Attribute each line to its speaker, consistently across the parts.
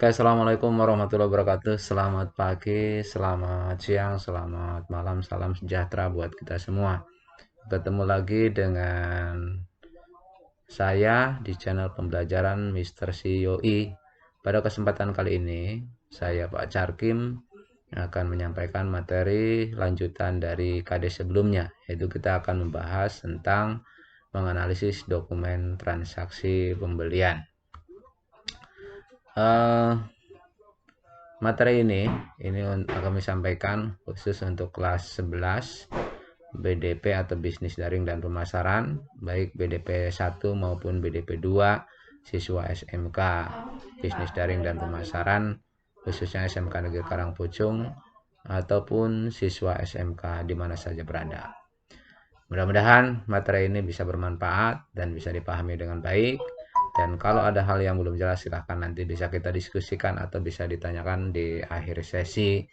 Speaker 1: Oke, assalamualaikum warahmatullahi wabarakatuh. Selamat pagi, selamat siang, selamat malam, salam sejahtera buat kita semua. Ketemu lagi dengan saya di channel pembelajaran Mr. CIOI. Pada kesempatan kali ini, saya Pak Carkim akan menyampaikan materi lanjutan dari KD sebelumnya, yaitu kita akan membahas tentang menganalisis dokumen transaksi pembelian. Materi ini akan kami sampaikan khusus untuk kelas 11 BDP atau bisnis daring dan pemasaran, baik BDP 1 maupun BDP 2 siswa SMK bisnis daring dan pemasaran, khususnya SMK Negeri Karangpucung ataupun siswa SMK di mana saja berada. Mudah-mudahan materi ini bisa bermanfaat dan bisa dipahami dengan baik. Dan kalau ada hal yang belum jelas, silahkan nanti bisa kita diskusikan atau bisa ditanyakan di akhir sesi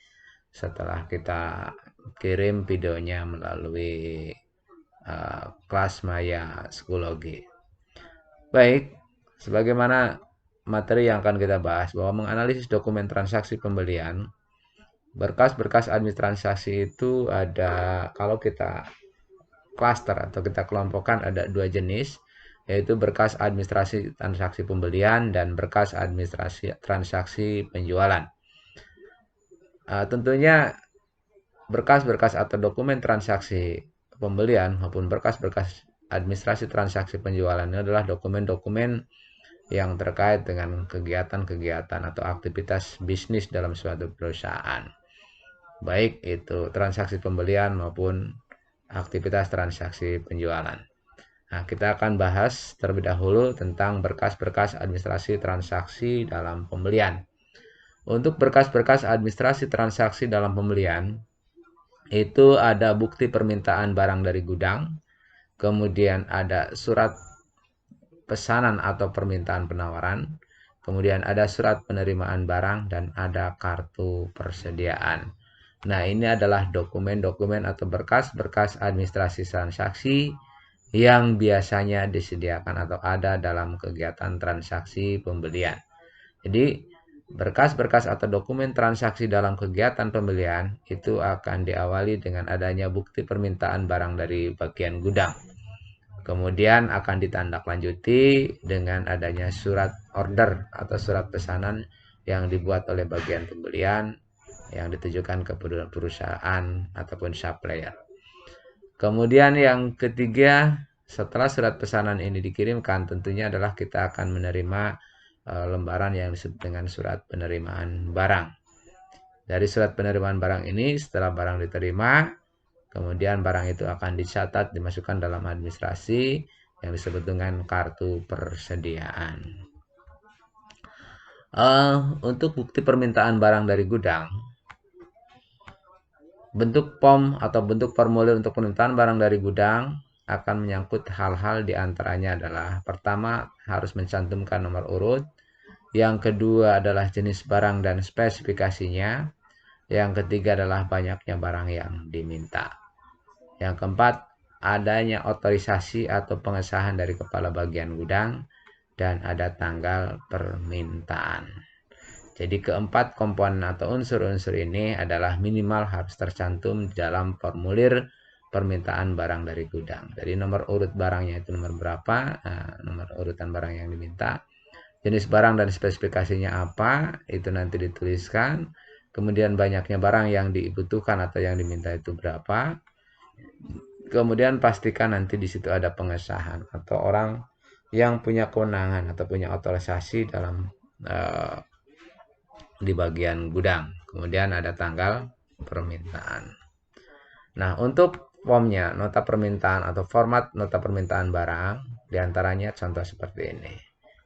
Speaker 1: setelah kita kirim videonya melalui kelas Maya Psikologi. Baik, sebagaimana materi yang akan kita bahas, bahwa menganalisis dokumen transaksi pembelian, berkas-berkas administrasi itu ada, kalau kita cluster atau kita kelompokkan, ada dua jenis, yaitu berkas administrasi transaksi pembelian dan berkas administrasi transaksi penjualan. Tentunya berkas-berkas atau dokumen transaksi pembelian maupun berkas-berkas administrasi transaksi penjualan ini adalah dokumen-dokumen yang terkait dengan kegiatan-kegiatan atau aktivitas bisnis dalam suatu perusahaan, baik itu transaksi pembelian maupun aktivitas transaksi penjualan. Nah, kita akan bahas terlebih dahulu tentang berkas-berkas administrasi transaksi dalam pembelian. Untuk berkas-berkas administrasi transaksi dalam pembelian, itu ada bukti permintaan barang dari gudang, kemudian ada surat pesanan atau permintaan penawaran, kemudian ada surat penerimaan barang, dan ada kartu persediaan. Nah, ini adalah dokumen-dokumen atau berkas-berkas administrasi transaksi yang biasanya disediakan atau ada dalam kegiatan transaksi pembelian. Jadi, berkas-berkas atau dokumen transaksi dalam kegiatan pembelian itu akan diawali dengan adanya bukti permintaan barang dari bagian gudang. Kemudian akan ditindaklanjuti dengan adanya surat order atau surat pesanan yang dibuat oleh bagian pembelian yang ditujukan ke perusahaan ataupun supplier. Kemudian yang ketiga, setelah surat pesanan ini dikirimkan, tentunya adalah kita akan menerima lembaran yang disebut dengan surat penerimaan barang. Dari surat penerimaan barang ini, setelah barang diterima, kemudian barang itu akan dicatat, dimasukkan dalam administrasi yang disebut dengan kartu persediaan. Untuk bukti permintaan barang dari gudang, bentuk POM atau bentuk formulir untuk permintaan barang dari gudang akan menyangkut hal-hal diantaranya adalah: pertama, harus mencantumkan nomor urut; yang kedua adalah jenis barang dan spesifikasinya; yang ketiga adalah banyaknya barang yang diminta; yang keempat, adanya otorisasi atau pengesahan dari kepala bagian gudang; dan ada tanggal permintaan. Jadi keempat komponen atau unsur-unsur ini adalah minimal harus tercantum di dalam formulir permintaan barang dari gudang. Jadi nomor urut barangnya itu nomor berapa, nomor urutan barang yang diminta, jenis barang dan spesifikasinya apa, itu nanti dituliskan. Kemudian banyaknya barang yang dibutuhkan atau yang diminta itu berapa. Kemudian pastikan nanti di situ ada pengesahan atau orang yang punya kewenangan atau punya otorisasi dalam di bagian gudang. Kemudian ada tanggal permintaan. Nah, untuk formnya, nota permintaan atau format nota permintaan barang, diantaranya contoh seperti ini.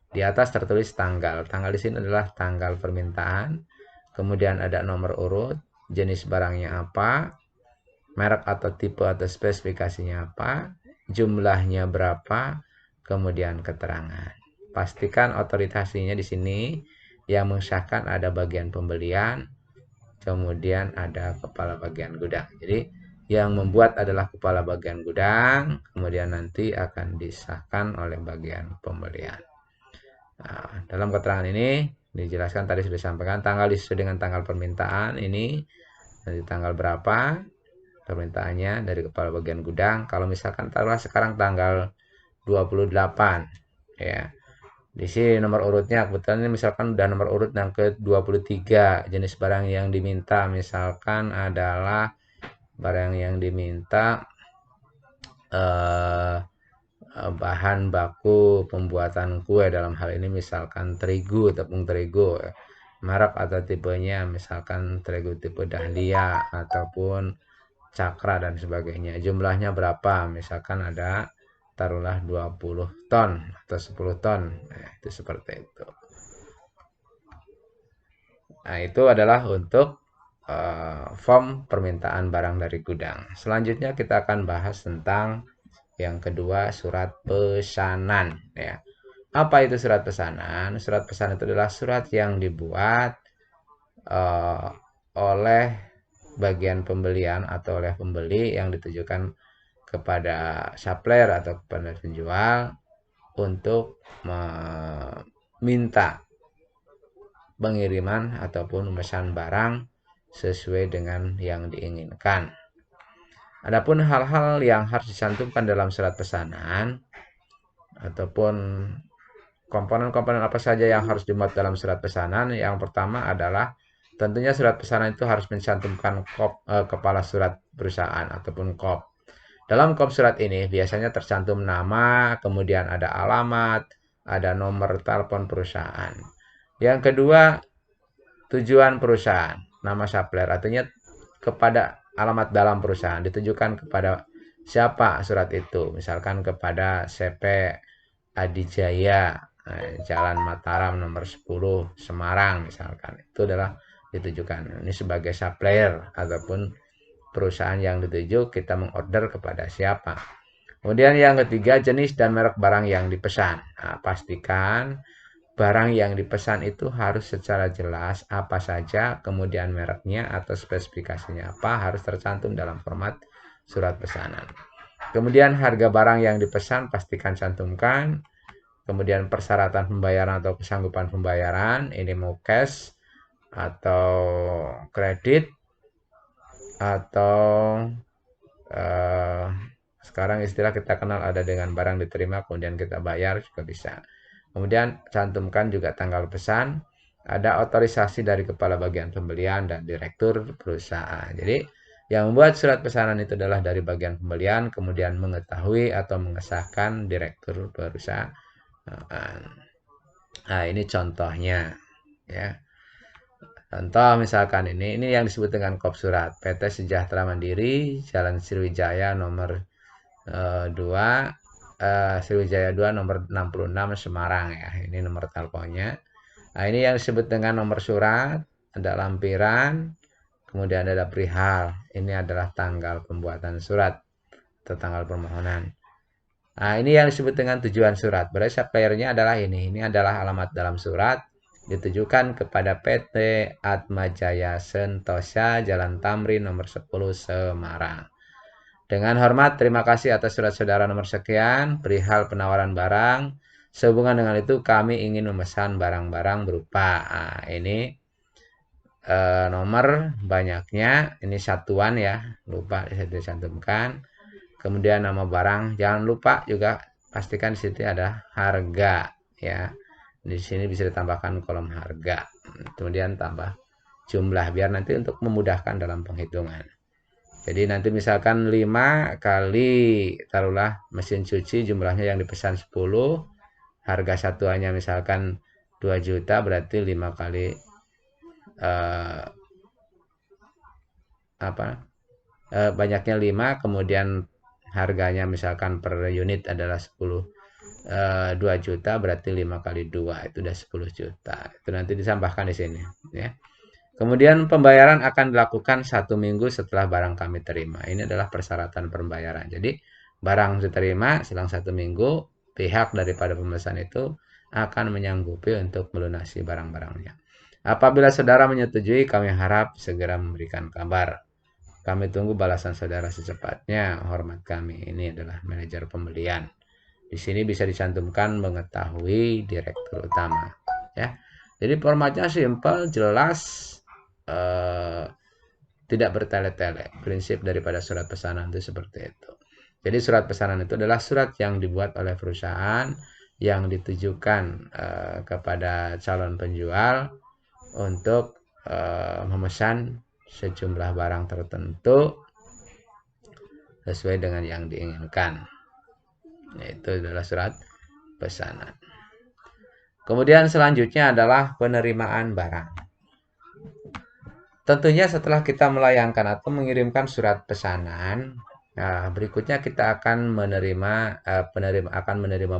Speaker 1: Di atas tertulis tanggal. Tanggal di sini adalah tanggal permintaan. Kemudian ada nomor urut, jenis barangnya apa, merek atau tipe atau spesifikasinya apa, jumlahnya berapa, kemudian keterangan. Pastikan otorisasinya di sini yang mengesahkan ada bagian pembelian, kemudian ada kepala bagian gudang. Jadi yang membuat adalah kepala bagian gudang, kemudian nanti akan disahkan oleh bagian pembelian. Nah, dalam keterangan ini Dijelaskan tadi sudah disampaikan, tanggal disesuai dengan tanggal permintaan. Ini dari tanggal berapa permintaannya dari kepala bagian gudang. Kalau misalkan taruhlah sekarang tanggal 28 ya. Di sini nomor urutnya kebetulan ini misalkan udah nomor urut yang ke-23. Jenis barang yang diminta misalkan adalah barang yang diminta bahan baku pembuatan kue, dalam hal ini misalkan terigu, tepung terigu, merek atau tipenya misalkan terigu tipe Dahlia ataupun Cakra dan sebagainya. Jumlahnya berapa? Misalkan ada taruhlah 20 ton atau 10 ton. Nah, itu seperti itu. Nah, itu adalah untuk form permintaan barang dari gudang. Selanjutnya kita akan bahas tentang yang kedua, surat pesanan ya. Apa itu surat pesanan? Surat pesanan itu adalah surat yang dibuat oleh bagian pembelian atau oleh pembeli yang ditujukan kepada supplier atau kepada penjual untuk meminta pengiriman ataupun memesan barang sesuai dengan yang diinginkan. Adapun hal-hal yang harus dicantumkan dalam surat pesanan ataupun komponen-komponen apa saja yang harus dimuat dalam surat pesanan, yang pertama adalah tentunya surat pesanan itu harus mencantumkan kepala surat perusahaan ataupun KOP. Dalam KOP surat ini biasanya tercantum nama, kemudian ada alamat, ada nomor telepon perusahaan. Yang kedua, tujuan perusahaan, nama supplier, artinya kepada alamat dalam perusahaan, ditujukan kepada siapa surat itu, misalkan kepada CP Adijaya, Jalan Mataram nomor 10 Semarang misalkan, itu adalah ditujukan ini sebagai supplier ataupun perusahaan yang dituju, kita mengorder kepada siapa. Kemudian yang ketiga, jenis dan merek barang yang dipesan. Nah, pastikan barang yang dipesan itu harus secara jelas apa saja, kemudian mereknya atau spesifikasinya apa harus tercantum dalam format surat pesanan. Kemudian harga barang yang dipesan pastikan cantumkan. Kemudian persyaratan pembayaran atau kesanggupan pembayaran, ini mau cash atau kredit atau sekarang istilah kita kenal ada dengan barang diterima kemudian kita bayar juga bisa. Kemudian cantumkan juga tanggal pesan, ada otorisasi dari kepala bagian pembelian dan direktur perusahaan. Jadi yang membuat surat pesanan itu adalah dari bagian pembelian, kemudian mengetahui atau mengesahkan direktur perusahaan. Nah, ini contohnya ya. Contoh misalkan ini yang disebut dengan KOP surat PT Sejahtera Mandiri, Jalan Sriwijaya nomor 2, Sriwijaya 2 nomor 66 Semarang ya. Ini nomor teleponnya. Nah, ini yang disebut dengan nomor surat, ada lampiran, kemudian ada perihal. Ini adalah tanggal pembuatan surat atau tanggal permohonan. Nah, ini yang disebut dengan tujuan surat. Berarti suppliernya adalah ini. Ini adalah alamat dalam surat, ditujukan kepada PT Atmajaya Sentosa, Jalan Tamrin nomor 10 Semarang. Dengan hormat, terima kasih atas surat saudara nomor sekian, perihal penawaran barang. Sehubungan dengan itu, kami ingin memesan barang-barang berupa ini nomor banyaknya, ini satuan ya, lupa dicantumkan. Kemudian nama barang, jangan lupa juga pastikan di situ ada harga ya. Di sini bisa ditambahkan kolom harga. Kemudian tambah jumlah biar nanti untuk memudahkan dalam penghitungan. Jadi nanti misalkan 5 kali taruhlah mesin cuci jumlahnya yang dipesan 10, harga satuannya misalkan 2 juta, berarti 5 kali banyaknya 5, kemudian harganya misalkan per unit adalah 2 juta, berarti 5 kali 2 itu udah 10 juta. Itu nanti ditambahkan di sini ya. Kemudian pembayaran akan dilakukan 1 minggu setelah barang kami terima. Ini adalah persyaratan pembayaran. Jadi barang diterima selang 1 minggu, pihak daripada pemesan itu akan menyanggupi untuk melunasi barang-barangnya. Apabila saudara menyetujui, kami harap segera memberikan kabar. Kami tunggu balasan saudara secepatnya. Hormat kami. Ini adalah manajer pembelian. Di sini bisa dicantumkan mengetahui direktur utama ya. Jadi formatnya simpel, jelas, tidak bertele-tele. Prinsip daripada surat pesanan itu seperti itu. Jadi surat pesanan itu adalah surat yang dibuat oleh perusahaan yang ditujukan kepada calon penjual untuk memesan sejumlah barang tertentu sesuai dengan yang diinginkan. Itu adalah surat pesanan. Kemudian selanjutnya adalah penerimaan barang. Tentunya setelah kita melayangkan atau mengirimkan surat pesanan, nah, berikutnya kita akan menerima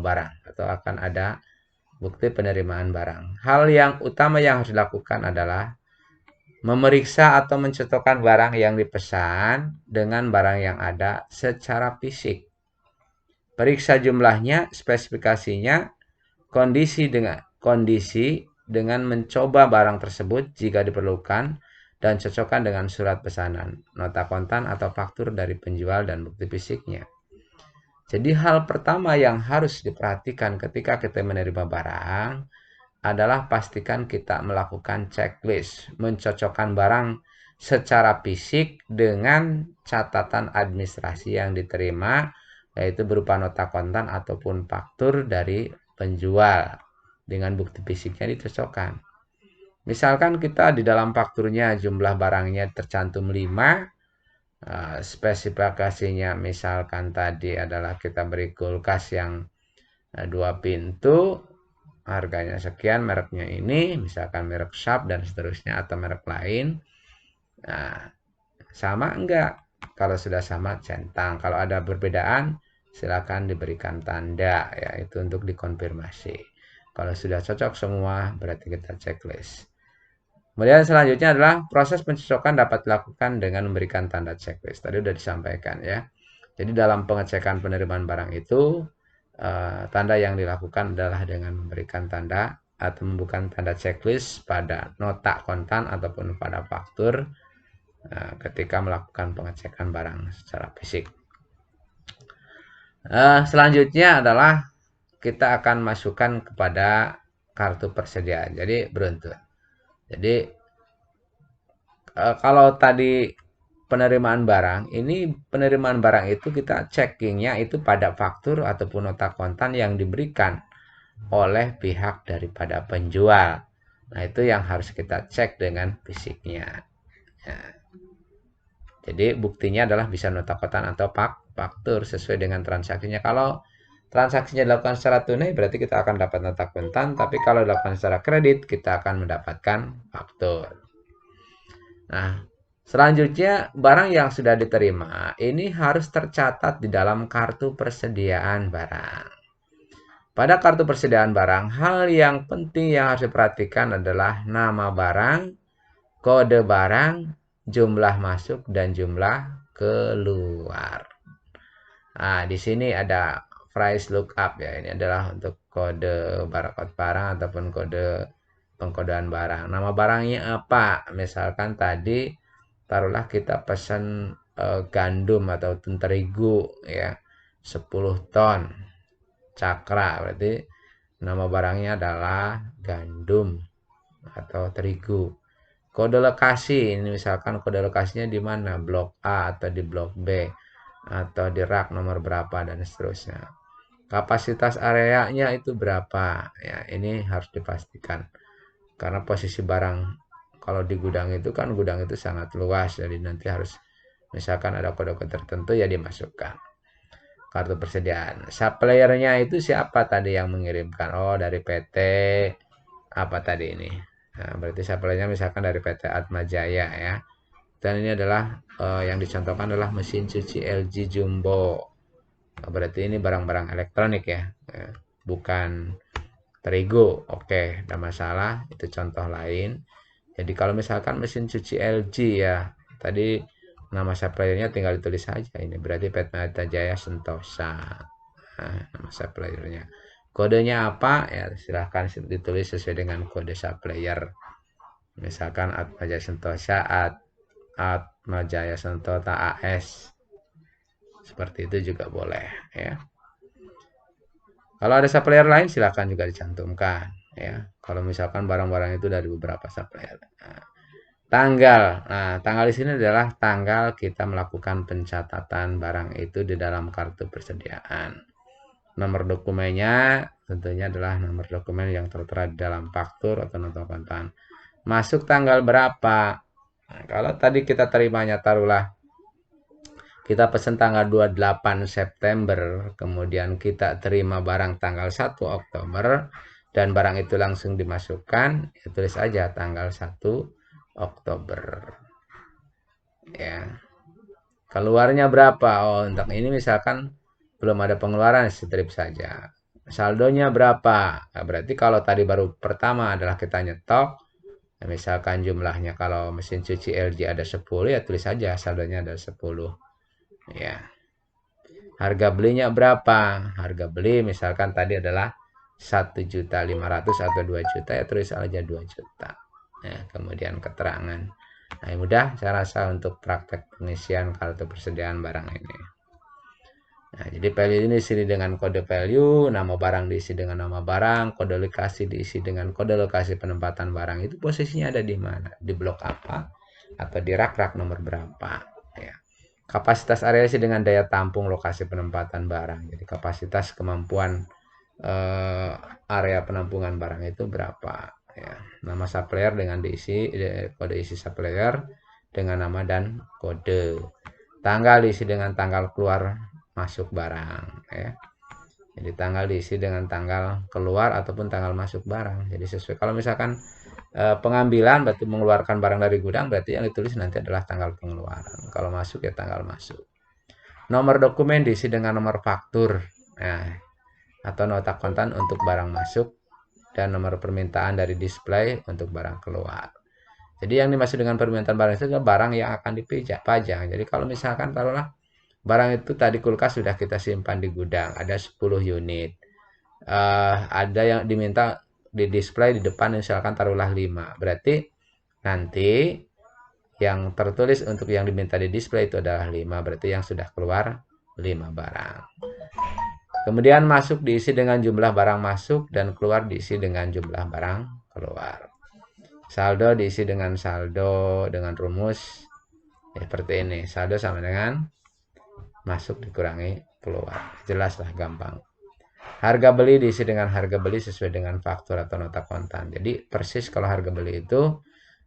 Speaker 1: barang atau akan ada bukti penerimaan barang. Hal yang utama yang harus dilakukan adalah memeriksa atau mencocokkan barang yang dipesan dengan barang yang ada secara fisik. Periksa jumlahnya, spesifikasinya, kondisi dengan mencoba barang tersebut jika diperlukan, dan cocokkan dengan surat pesanan, nota kontan atau faktur dari penjual dan bukti fisiknya. Jadi hal pertama yang harus diperhatikan ketika kita menerima barang adalah pastikan kita melakukan checklist, mencocokkan barang secara fisik dengan catatan administrasi yang diterima, yaitu berupa nota kontan ataupun faktur dari penjual dengan bukti fisiknya dicocokkan. Misalkan kita di dalam fakturnya jumlah barangnya tercantum 5, spesifikasinya misalkan tadi adalah kita beri kulkas yang 2 pintu, harganya sekian, mereknya ini, misalkan merek Sharp dan seterusnya atau merek lain. Nah, sama enggak? Kalau sudah sama centang, kalau ada perbedaan silakan diberikan tanda, ya itu untuk dikonfirmasi. Kalau sudah cocok semua berarti kita checklist. Kemudian selanjutnya adalah proses pencocokan dapat dilakukan dengan memberikan tanda checklist. Tadi sudah disampaikan ya. Jadi dalam pengecekan penerimaan barang itu, tanda yang dilakukan adalah dengan memberikan tanda atau membuka tanda checklist pada nota kontan ataupun pada faktur ketika melakukan pengecekan barang secara fisik. Selanjutnya adalah kita akan masukkan kepada kartu persediaan. Jadi beruntun. Jadi kalau tadi penerimaan barang, ini penerimaan barang itu kita checkingnya itu pada faktur ataupun nota kontan yang diberikan oleh pihak daripada penjual. Nah itu yang harus kita cek dengan fisiknya. Ya. Jadi buktinya adalah bisa nota kontan atau faktur sesuai dengan transaksinya. Kalau transaksinya dilakukan secara tunai berarti kita akan dapat nota kontan, tapi kalau dilakukan secara kredit kita akan mendapatkan faktur. Nah, selanjutnya barang yang sudah diterima ini harus tercatat di dalam kartu persediaan barang. Pada kartu persediaan barang, hal yang penting yang harus diperhatikan adalah nama barang, kode barang, jumlah masuk dan jumlah keluar. Nah, di sini ada price lookup ya. Ini adalah untuk kode barcode barang ataupun kode pengkodean barang. Nama barangnya apa? Misalkan tadi taruhlah kita pesan gandum atau terigu ya 10 ton cakra, berarti nama barangnya adalah gandum atau terigu. Kode lokasi ini misalkan kode lokasinya di mana, blok A atau di blok B atau di rak nomor berapa dan seterusnya. Kapasitas areanya itu berapa ya, ini harus dipastikan karena posisi barang kalau di gudang itu kan gudang itu sangat luas, jadi nanti harus misalkan ada kode-kode tertentu ya dimasukkan. Kartu persediaan, suppliernya itu siapa tadi yang mengirimkan? Oh dari PT apa tadi ini. Nah, berarti suppliernya misalkan dari PT Atmajaya ya. Dan ini adalah yang dicontohkan adalah mesin cuci LG Jumbo. Berarti ini barang-barang elektronik ya, bukan terigu. Oke, tidak masalah, itu contoh lain. Jadi kalau misalkan mesin cuci LG ya, tadi nama suppliernya tinggal ditulis saja. Ini berarti PT Jaya Sentosa. Nah, nama suppliernya. Kodenya apa? Ya silahkan ditulis sesuai dengan kode supplier. Misalkan Atmajaya Sentosa, Atmajaya Sentosa AS. Seperti itu juga boleh ya. Kalau ada supplier lain silakan juga dicantumkan. ya. Kalau misalkan barang-barang itu dari beberapa supplier. Nah, tanggal di sini adalah tanggal kita melakukan pencatatan barang itu di dalam kartu persediaan. Nomor dokumennya tentunya adalah nomor dokumen yang tertera di dalam faktur atau nota kontan. Masuk tanggal berapa? Nah, kalau tadi kita terimanya taruhlah kita pesan tanggal 28 September, kemudian kita terima barang tanggal 1 Oktober, dan barang itu langsung dimasukkan, ya tulis aja tanggal 1 Oktober. Ya. Keluarnya berapa? Oh, untuk ini misalkan belum ada pengeluaran, strip saja. Saldonya berapa? Nah, berarti kalau tadi baru pertama adalah kita nyetok, misalkan jumlahnya kalau mesin cuci LG ada 10, ya tulis saja saldonya ada 10. Ya. Harga belinya berapa? Harga beli misalkan tadi adalah 1.500.000 atau 2 juta, ya tulis aja 2 juta. Nah, kemudian keterangan. Nah, mudah saya rasa untuk praktek pengisian kartu persediaan barang ini. Nah, jadi value ini diisi dengan kode value, nama barang diisi dengan nama barang, kode lokasi diisi dengan kode lokasi penempatan barang. Itu posisinya ada di mana? Di blok apa? Atau di rak-rak nomor berapa? Ya. Kapasitas area isi dengan daya tampung lokasi penempatan barang. Jadi kapasitas kemampuan area penampungan barang itu berapa? Ya. Nama supplier dengan diisi kode isi supplier dengan nama dan kode. Tanggal diisi dengan tanggal keluar masuk barang. Ya. Jadi tanggal diisi dengan tanggal keluar ataupun tanggal masuk barang. Jadi sesuai. Kalau misalkan pengambilan berarti mengeluarkan barang dari gudang, berarti yang ditulis nanti adalah tanggal pengeluaran. Kalau masuk ya tanggal masuk. Nomor dokumen diisi dengan nomor faktur, nah, atau nota kontan untuk barang masuk, dan nomor permintaan dari display untuk barang keluar. Jadi yang dimaksud dengan permintaan barang itu adalah barang yang akan dipajang. Jadi kalau misalkan taruhlah barang itu tadi kulkas sudah kita simpan di gudang, ada 10 unit. Ada yang diminta di display di depan misalkan taruhlah 5. Berarti nanti yang tertulis untuk yang diminta di display itu adalah 5, berarti yang sudah keluar 5 barang. Kemudian masuk diisi dengan jumlah barang masuk dan keluar diisi dengan jumlah barang keluar. Saldo diisi dengan saldo dengan rumus seperti ini. Saldo sama dengan masuk dikurangi keluar. Jelaslah, gampang. Harga beli diisi dengan harga beli sesuai dengan faktur atau nota kontan. Jadi persis kalau harga beli itu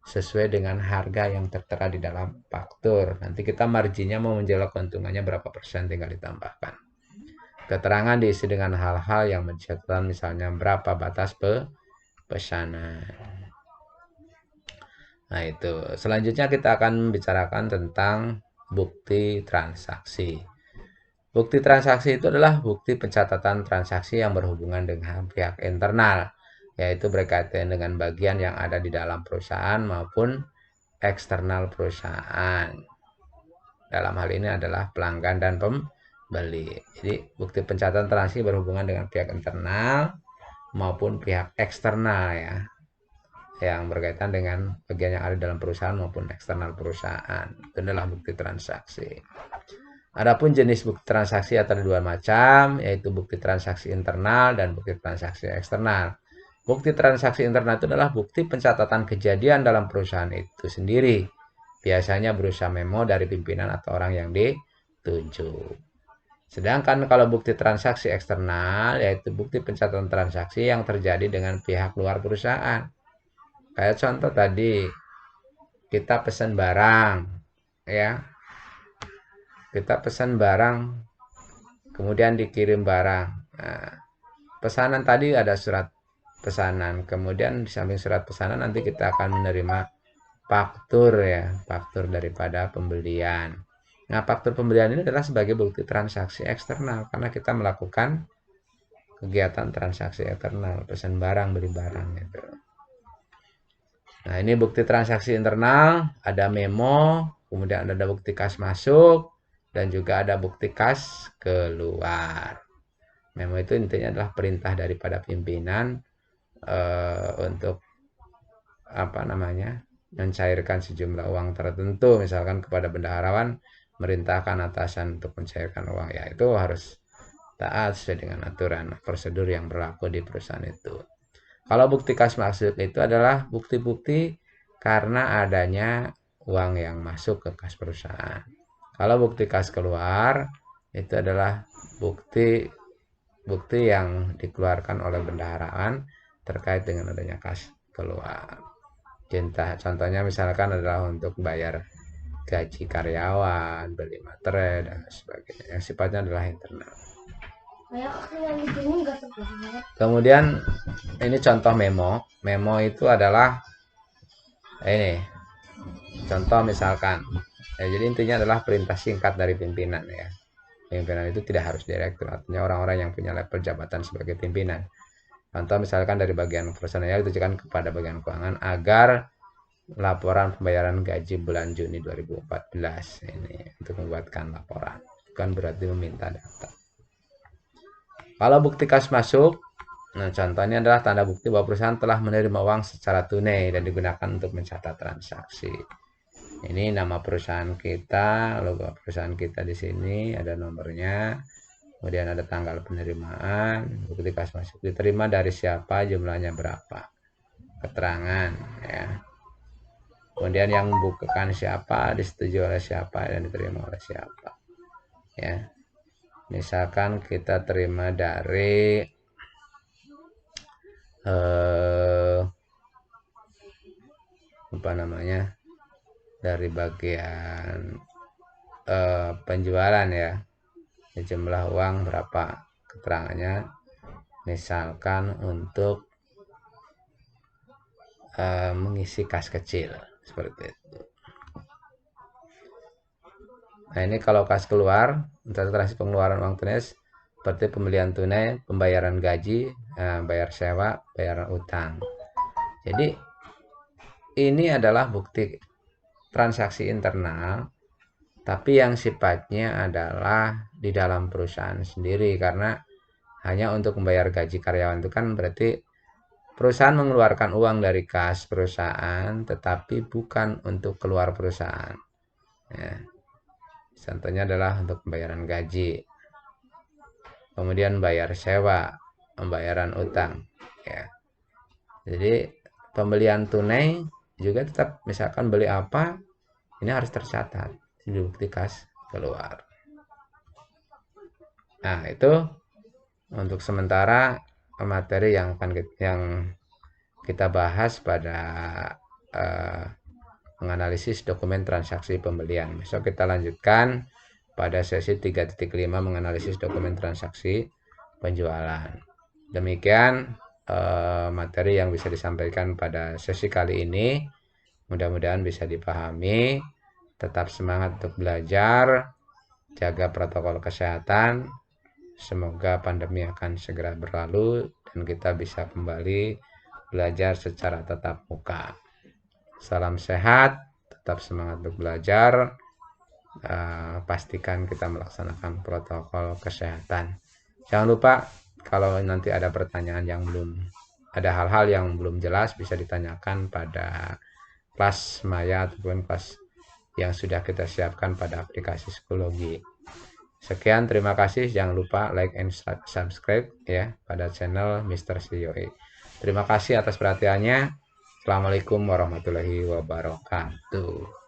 Speaker 1: sesuai dengan harga yang tertera di dalam faktur. Nanti kita marginnya mau menjual keuntungannya berapa persen tinggal ditambahkan. Keterangan diisi dengan hal-hal yang mencatat, misalnya berapa batas pesanan. Nah, itu. Selanjutnya kita akan membicarakan tentang bukti transaksi. Bukti transaksi itu adalah bukti pencatatan transaksi yang berhubungan dengan pihak internal, yaitu berkaitan dengan bagian yang ada di dalam perusahaan maupun eksternal perusahaan. Dalam hal ini adalah pelanggan dan pembeli. Jadi bukti pencatatan transaksi berhubungan dengan pihak internal maupun pihak eksternal, ya, yang berkaitan dengan bagian yang ada dalam perusahaan maupun eksternal perusahaan. Itu adalah bukti transaksi. Adapun jenis bukti transaksi ada dua macam, yaitu bukti transaksi internal dan bukti transaksi eksternal. Bukti transaksi internal itu adalah bukti pencatatan kejadian dalam perusahaan itu sendiri. Biasanya berupa memo dari pimpinan atau orang yang ditunjuk. Sedangkan kalau bukti transaksi eksternal, yaitu bukti pencatatan transaksi yang terjadi dengan pihak luar perusahaan. Kayak contoh tadi, kita pesan barang, ya. Kita pesan barang, kemudian dikirim barang. Nah, pesanan tadi ada surat pesanan, kemudian di samping surat pesanan nanti kita akan menerima faktur, ya, faktur daripada pembelian. Nah, faktur pembelian ini adalah sebagai bukti transaksi eksternal karena kita melakukan kegiatan transaksi eksternal, pesan barang, beli barang gitu. Nah, ini bukti transaksi internal, ada memo, kemudian ada bukti kas masuk, dan juga ada bukti kas keluar. Memo itu intinya adalah perintah daripada pimpinan untuk mencairkan sejumlah uang tertentu, misalkan kepada bendaharawan merintahkan atasan untuk mencairkan uang, ya itu harus taat sesuai dengan aturan prosedur yang berlaku di perusahaan itu. Kalau bukti kas masuk itu adalah bukti-bukti karena adanya uang yang masuk ke kas perusahaan. Kalau bukti kas keluar itu adalah bukti yang dikeluarkan oleh bendaharaan terkait dengan adanya kas keluar. Contohnya misalkan adalah untuk bayar gaji karyawan, beli materai dan sebagainya yang sifatnya adalah internal. Kemudian ini contoh memo. Memo itu adalah ini contoh misalkan. Jadi intinya adalah perintah singkat dari pimpinan ya. Pimpinan itu tidak harus direktur, artinya orang-orang yang punya level jabatan sebagai pimpinan. Contoh misalkan dari bagian personal ditujukan kepada bagian keuangan agar laporan pembayaran gaji bulan Juni 2014 ini untuk membuatkan laporan, bukan berarti meminta data. Kalau bukti kas masuk, nah contohnya adalah tanda bukti bahwa perusahaan telah menerima uang secara tunai dan digunakan untuk mencatat transaksi. Ini nama perusahaan kita, logo perusahaan kita di sini, ada nomornya, kemudian ada tanggal penerimaan, bukti kas masuk diterima dari siapa, jumlahnya berapa, keterangan ya. Kemudian yang membukakan siapa, disetujui oleh siapa, dan diterima oleh siapa ya. Misalkan kita terima dari apa namanya, dari bagian penjualan ya, jumlah uang berapa, keterangannya misalkan untuk mengisi kas kecil seperti itu. Nah ini kalau kas keluar, transaksi pengeluaran uang tunai seperti pembelian tunai, pembayaran gaji, bayar sewa, bayaran utang. Jadi ini adalah bukti transaksi internal, tapi yang sifatnya adalah di dalam perusahaan sendiri, karena hanya untuk membayar gaji karyawan itu kan berarti perusahaan mengeluarkan uang dari kas perusahaan, tetapi bukan untuk keluar perusahaan. Ya. Contohnya adalah untuk pembayaran gaji, kemudian bayar sewa, pembayaran utang. Ya. Jadi pembelian tunai juga tetap, misalkan beli apa, ini harus tercatat di bukti kas keluar. Nah itu untuk sementara materi yang akan kita bahas pada menganalisis dokumen transaksi pembelian. Besok kita lanjutkan pada sesi 3.5 menganalisis dokumen transaksi penjualan. Demikian materi yang bisa disampaikan pada sesi kali ini. Mudah-mudahan bisa dipahami. Tetap semangat untuk belajar, jaga protokol kesehatan. Semoga pandemi akan segera berlalu dan kita bisa kembali belajar secara tatap muka. Salam sehat, tetap semangat untuk belajar. Pastikan kita melaksanakan protokol kesehatan. Jangan lupa kalau nanti ada pertanyaan yang belum, ada hal-hal yang belum jelas, bisa ditanyakan pada kelas maya ataupun kelas yang sudah kita siapkan pada aplikasi psikologi. Sekian, terima kasih. Jangan lupa like and subscribe ya pada channel Mr. COE. Terima kasih atas perhatiannya. Assalamualaikum warahmatullahi wabarakatuh.